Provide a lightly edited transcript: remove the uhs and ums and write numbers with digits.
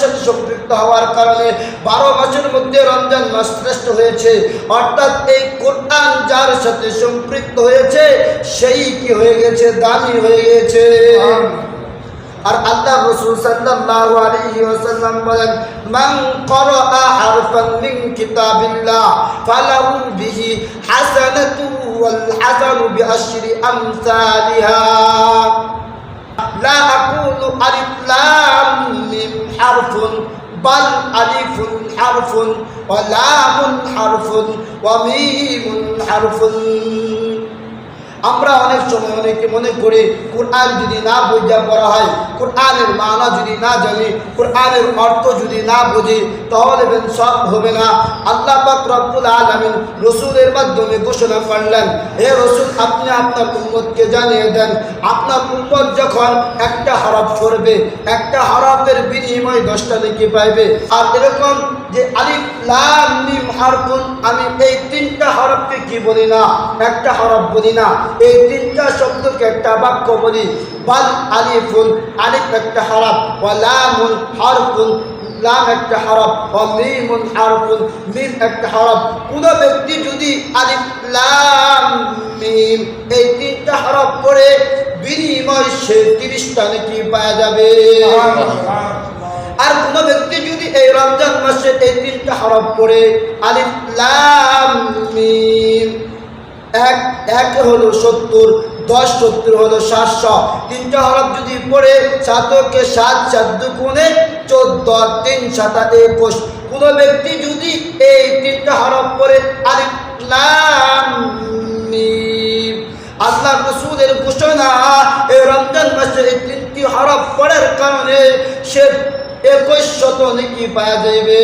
সাথে সম্পৃক্ত হওয়ার কারণে 12 মাসের মধ্যে রমজান মাস শ্রেষ্ঠ হয়েছে। অর্থাৎ এই কোরআন যার সাথে সম্পৃক্ত হয়েছে সেই কি হয়ে গেছে, দামি হয়ে গেছে। আর আল্লাহ রাসূল সাল্লাল্লাহু আলাইহি ওয়াসাল্লাম বলেন, মান ক্বারাআ হারফান মিন কিতাবিল্লাহ ফালাহু বিহি হাসানাতু ওয়াল হাসানু বিআশরি আমসালিহা। লা আকুলু আলিফ লাম মিম হারফুন বাল আলিফুন হারফুন ওয়া লামুন হারফুন ওয়া মিমুন হারফুন। আমরা অনেক সময় অনেকে মনে করি কোরআন যদি না বুঝা পড়া হয়, কোরআনের মানা যদি না জানি, কোরআনের অর্থ যদি না বুঝি তাহলে সব হবে না। আল্লাহ পাক রব্বুল আলামিন রাসূলের মাধ্যমে ঘোষণা করলেন, হে রাসূল আপনি আপনার উম্মতকে জানিয়ে দেন, আপনার উম্মত যখন একটা হরফ পড়বে, একটা হরফের বিনিময়ে 10টা নেকি পাইবে। আর এরকম যে আলিফ লাম মিম হারফুন, আমি এই 3টা হরফকে কি বলি না, একটা হরফ বলি না, এই 3টা শব্দকে একটা বাক্য বলি। বাল আলিফুন, আলিফ একটা হরফ, ওয়া লামুন হারফুন, লাম একটা হরফ, ওয়া মিমুন হারফুন, মিম একটা হরফ। কোন ব্যক্তি যদি আলিফ লাম মিম এই 3টা হরফ পড়ে বিনিময় সে 30টা নেকি পাওয়া যাবে। আর কোন ব্যক্তি যদি এই রমজান মাসে এই 3টা হরফ পড়ে আলিফ লাম মিম, এক হলো 70, 10 70 হলো 700, 3টা হরফ যদি পড়ে 7কে 7 7 দুগুণে 14, 3 7 21। কোন ব্যক্তি যদি এই 3টা হরফ পড়ে আলিফ লাম মিম, আল্লাহ রাসূলের ঘোষণা এই রমজান মাসে এই 3টি হরফ পড়ার কারণে সে 2100 নেকি পাওয়া যাবে।